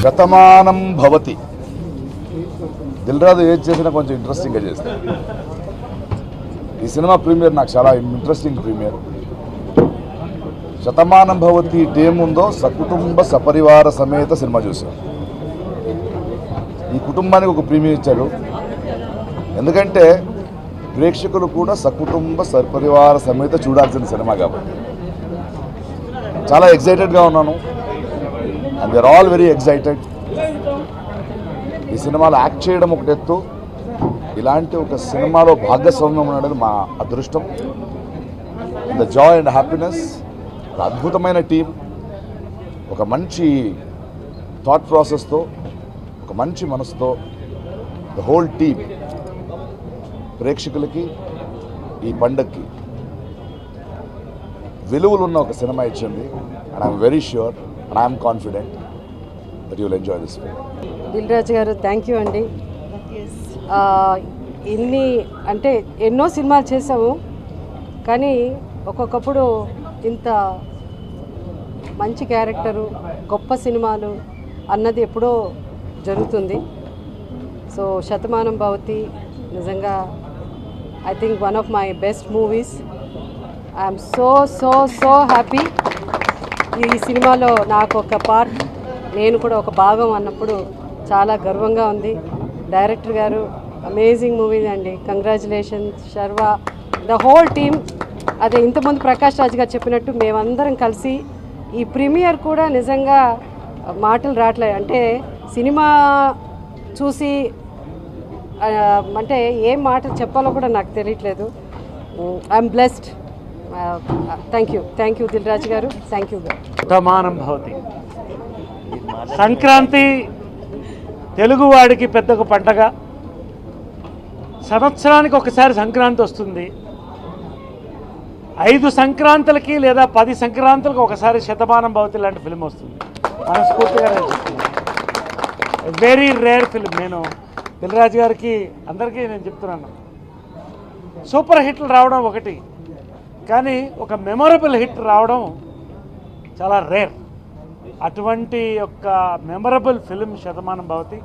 శతమానం భవతి. దిల్రాజు ఏది చేసినా కొంచెం ఇంట్రెస్టింగ్గా చేస్తాడు. ఈ సినిమా ప్రీమియర్ నాకు చాలా ఇంట్రెస్టింగ్ ప్రీమియర్. శతమానం భవతి ఏముందో సకుటుంబ సపరివార సమేత సినిమా చూసాం. ఈ కుటుంబానికి ఒక ప్రీమియర్ ఇచ్చారు. ఎందుకంటే ప్రేక్షకులు కూడా సకుటుంబ సపరివార సమేత చూడాల్సిన సినిమా కాబట్టి చాలా ఎక్సైటెడ్గా ఉన్నాను. And we are all very excited. ఈ సినిమాలో యాక్ట్ చేయడం ఒక ఎత్తు, ఇలాంటి ఒక సినిమాలో భాగస్వామ్యం ఉండడం మా అదృష్టం. The Joy and happiness. ఒక అద్భుతమైన టీం, ఒక మంచి థాట్ ప్రాసెస్తో, ఒక మంచి మనసుతో ద హోల్ టీమ్ ప్రేక్షకులకి ఈ పండగకి విలువలు ఉన్న ఒక సినిమా ఇచ్చింది. And I'm very sure and I'm confident that you will enjoy this film. Dil Raju garu thank you అండి. అంటే ఎన్నో సినిమాలు చేసాము, కానీ ఒక్కొక్కప్పుడు ఇంత మంచి క్యారెక్టరు, గొప్ప సినిమాలు అన్నది ఎప్పుడో జరుగుతుంది. సో శతమానం భవతి నిజంగా I think one of my best movies. I'm so so so happy. ఈ సినిమాలో నాకు ఒక పార్ట్, నేను కూడా ఒక భాగం అన్నప్పుడు చాలా గర్వంగా ఉంది. డైరెక్టర్ గారు అమేజింగ్ మూవీ అండి. Congratulations Sharwa, the whole team. అదే ఇంతకుముందు ప్రకాష్ రాజ్ గారు చెప్పినట్టు మేమందరం కలిసి ఈ ప్రీమియర్ కూడా నిజంగా మాటలు రావట్లేదు. అంటే సినిమా చూసి అంటే ఏం మాటలు చెప్పాలో కూడా నాకు తెలియట్లేదు. I'm blessed. Thank you Dil Raju garu. Thank you. Shatamanam Bhavati. Sankranti తెలుగువాడికి పెద్ద పండగ. సంవత్సరానికి ఒకసారి సంక్రాంతి వస్తుంది. 5 సంక్రాంతులకి లేదా 10 సంక్రాంతులకు ఒకసారి శతమానం భవతి లాంటి ఫిల్మ్ వస్తుంది. మనస్ఫూర్తిగా వెరీ రేర్ ఫిల్మ్. నేను దిల్రాజు గారికి అందరికీ నేను చెప్తున్నాను, సూపర్ హిట్లు రావడం ఒకటి, కానీ ఒక మెమొరబుల్ హిట్ రావడం చాలా రేర్. అటువంటి ఒక మెమొరబుల్ ఫిల్మ్ శతమానం భవతి.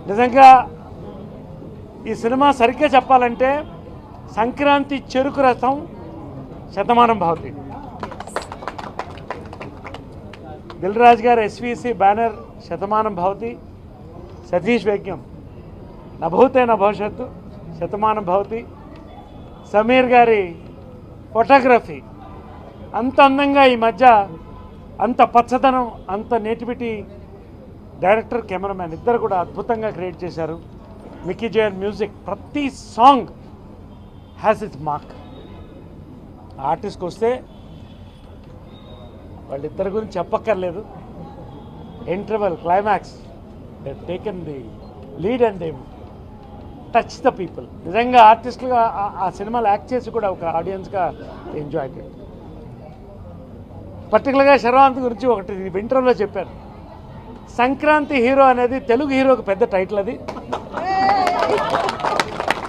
నిజంగా ఈ సినిమా సరిగ్గా చెప్పాలంటే సంక్రాంతి చెరుకు రసం శతమానం భవతి. దిల్రాజు గారు ఎస్విసి బ్యానర్ శతమానం భవతి. సతీష్ వేగ్యం నభూతే నా భవిష్యత్తు శతమానం భవతి. సమీర్ గారి ఫోటోగ్రఫీ అంత అందంగా ఈ మధ్య, అంత పచ్చదనం, అంత నేటివిటీ. డైరెక్టర్ కెమెరామ్యాన్ ఇద్దరు కూడా అద్భుతంగా క్రియేట్ చేశారు. మిక్కీ జయన్ మ్యూజిక్. ప్రతి సాంగ్ హ్యాస్ ఇట్స్ మార్క్. ఆర్టిస్ట్కి వస్తే వాళ్ళిద్దరి గురించి చెప్పక్కర్లేదు. Interval, climax, they taken the lead and they touch the people. నిజంగా ఆర్టిస్టులుగా ఆ సినిమాలు యాక్ట్ చేసి కూడా ఒక ఆడియన్స్గా ఎంజాయ్ చేయాలి. పర్టికులర్గా శర్వానంద్ గురించి ఒకటి ఇంటర్వ్యూలో చెప్పారు. సంక్రాంతి హీరో అనేది తెలుగు హీరోకి పెద్ద టైటిల్. అది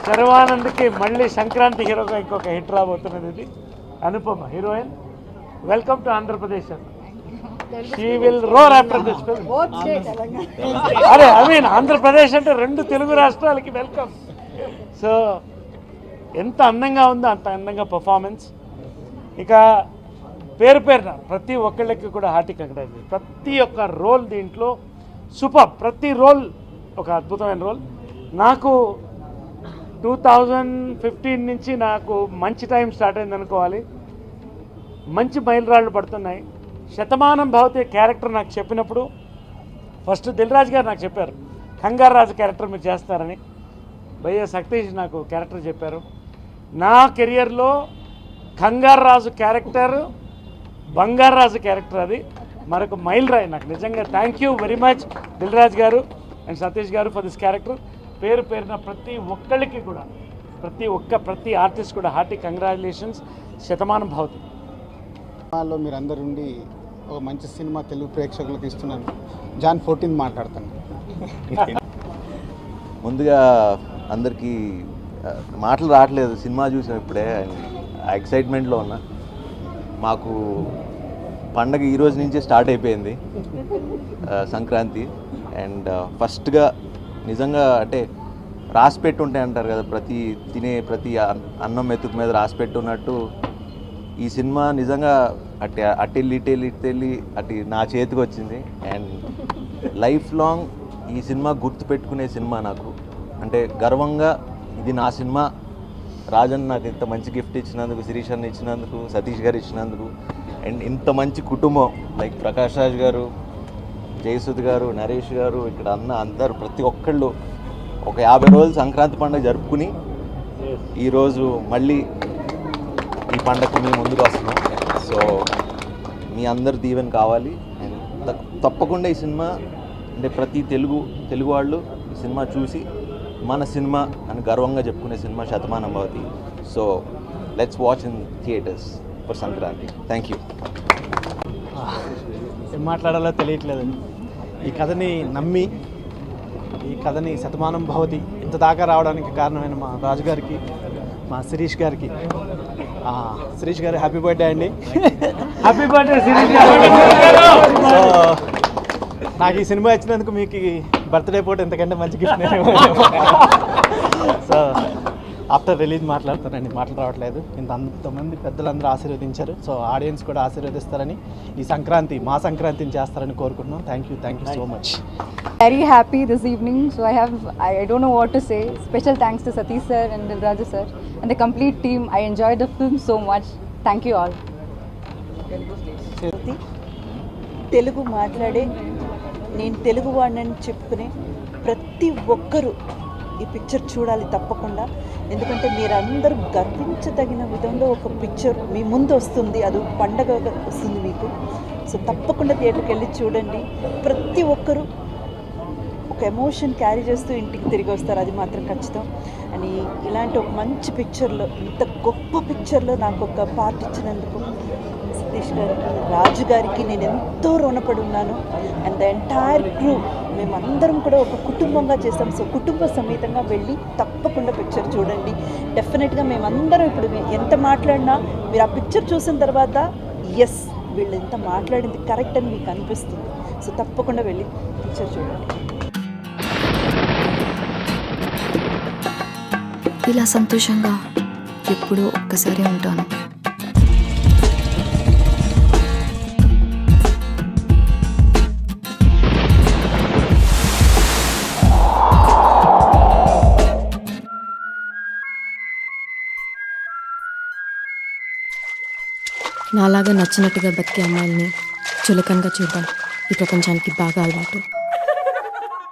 శర్వానంద్కి మళ్ళీ సంక్రాంతి హీరోగా ఇంకొక హిట్ రాబోతున్నది. ఇది Anupama heroine. Welcome to Andhra Pradesh. She will roar after this film. అరే ఐ మీన్ ఆంధ్రప్రదేశ్ అంటే 2 తెలుగు రాష్ట్రాలకి వెల్కమ్. సో ఎంత అందంగా ఉందో అంత అందంగా పర్ఫార్మెన్స్. ఇక పేరున ప్రతి ఒక్కళ్ళకి కూడా హార్టీ కంగ్రాచులేషన్. ప్రతి ఒక్క రోల్ దీంట్లో సూపర్. ప్రతి రోల్ ఒక అద్భుతమైన రోల్. నాకు 2015 నుంచి నాకు మంచి టైం స్టార్ట్ అయింది అనుకోవాలి. మంచి మైలురాళ్ళు పడుతున్నాయి. శతమానం భవతి క్యారెక్టర్ నాకు చెప్పినప్పుడు ఫస్ట్ దిల్రాజు గారు నాకు చెప్పారు, కంగారు రాజు క్యారెక్టర్ మీరు చేస్తారని. భయ్య సతీష్ నాకు క్యారెక్టర్ చెప్పారు. నా కెరియర్లో కంగారు రాజు క్యారెక్టర్, బంగారు రాజు క్యారెక్టర్, అది మరొక మైలురాయి నాకు. నిజంగా thank you very much Dil Raju గారు అండ్ సతీష్ గారు ఫర్ దిస్ క్యారెక్టర్. పేరున ప్రతి ఒక్కళ్ళకి కూడా, ప్రతి ఆర్టిస్ట్ కూడా హార్టీ కంగ్రాచులేషన్స్. శతమానం భవతి సినిమాలో మీరు అందరు ఉండి ఒక మంచి సినిమా తెలుగు ప్రేక్షకులకు ఇస్తున్నాను. జాన్ 14 మాట్లాడతాను. ముందుగా అందరికీ మాటలు రావట్లేదు. సినిమా చూసాం ఇప్పుడే, ఎక్సైట్మెంట్లో ఉన్నా. మాకు పండగ ఈ రోజు నుంచే స్టార్ట్ అయిపోయింది, సంక్రాంతి. అండ్ ఫస్ట్గా నిజంగా అంటే రాసి పెట్టి ఉంటాయి అంటారు కదా, ప్రతి అన్నం మెతుకు మీద రాసి పెట్టి ఉన్నట్టు ఈ సినిమా నిజంగా అటెళ్ళి నా చేతికి వచ్చింది. అండ్ లైఫ్ లాంగ్ ఈ సినిమా గుర్తుపెట్టుకునే సినిమా నాకు. అంటే గర్వంగా ఇది నా సినిమా, రాజన్ నాకు ఇంత మంచి గిఫ్ట్ ఇచ్చినందుకు, శిరీష్ అన్న ఇచ్చినందుకు, సతీష్ గారు ఇచ్చినందుకు, అండ్ ఇంత మంచి కుటుంబం లైక్ ప్రకాష్ రాజ్ గారు, జయసుద్ గారు, నరేష్ గారు, ఇక్కడ అందరూ ప్రతి ఒక్కళ్ళు ఒక 50 రోజులు సంక్రాంతి పండుగ జరుపుకుని ఈరోజు మళ్ళీ ఈ పండగకు మేము ముందుకు వస్తున్నాం. సో మీ అందరు దీవెన కావాలి. అండ్ తప్పకుండా ఈ సినిమా అంటే ప్రతి తెలుగు వాళ్ళు ఈ సినిమా చూసి మన సినిమా అని గర్వంగా చెప్పుకునే cinema Shatamanam Bhavati. So let's watch in theatres for Sankranti. Thank you. ఏం మాట్లాడాలో తెలియట్లేదు. ఈ కథని నమ్మి ఈ కథని శతమానం భవతి ఇంత దాకా రావడానికి కారణమైన మా రాజు గారికి, మా శిరీష్ గారికి. శిరీష్ గారు హ్యాపీ బర్త్డే అండి. Happy birthday Shirish. సో నాకు ఈ సినిమా ఇచ్చినందుకు మీకు బర్త్డే పూట ఎంతకంటే మంచి గిఫ్ట్. సో ఆఫ్టర్ రిలీజ్ మాట్లాడుతానండి, మాటలు రావట్లేదు. అంతమంది పెద్దలందరూ ఆశీర్వదించారు. సో ఆడియన్స్ కూడా ఆశీర్వదిస్తారని, ఈ సంక్రాంతి మా సంక్రాంతిని చేస్తారని కోరుకుంటున్నాం. Thank you so much. Very happy this evening. So I don't know what to say. Special thanks to Satish sir and Dilraju sir and the complete team. I enjoyed the film so much. Thank you all. Telugu మాట్లాడే, నేను తెలుగు వాడినని చెప్పుకునే ప్రతి ఒక్కరూ ఈ picture చూడాలి తప్పకుండా. ఎందుకంటే మీరందరూ గర్వించదగిన విధంలో ఒక పిక్చర్ మీ ముందు వస్తుంది, అది పండగ వస్తుంది మీకు. సో తప్పకుండా థియేటర్కి వెళ్ళి చూడండి. ప్రతి ఒక్కరూ ఒక ఎమోషన్ క్యారీ చేస్తూ ఇంటికి తిరిగి వస్తారు, అది మాత్రం ఖచ్చితం. అని ఇలాంటి ఒక మంచి పిక్చర్లో, ఇంత గొప్ప పిక్చర్లో నాకు ఒక పార్ట్ ఇచ్చినందుకు సతీష్ గారికి, రాజు గారికి నేను ఎంతో రుణపడి ఉన్నాను. అండ్ ద ఎంటైర్ క్రూ, మేమందరం కూడా ఒక కుటుంబంగా చేస్తాం. సో కుటుంబ సమేతంగా వెళ్ళి తప్పకుండా పిక్చర్ చూడండి. డెఫినెట్గా మేమందరం ఇప్పుడు ఎంత మాట్లాడినా మీరు ఆ పిక్చర్ చూసిన తర్వాత ఎస్ వీళ్ళు ఎంత మాట్లాడింది కరెక్ట్ అని మీకు అనిపిస్తుంది. సో తప్పకుండా వెళ్ళి పిక్చర్ చూడండి. ఇలా సంతోషంగా ఎప్పుడూ ఒక్కసారి ఉంటాను. నాలాగా నచ్చినట్టుగా బతికే అమ్మాయిల్ని చులకనగా చూడడం ఈ ప్రపంచానికి బాగా అలవాటు.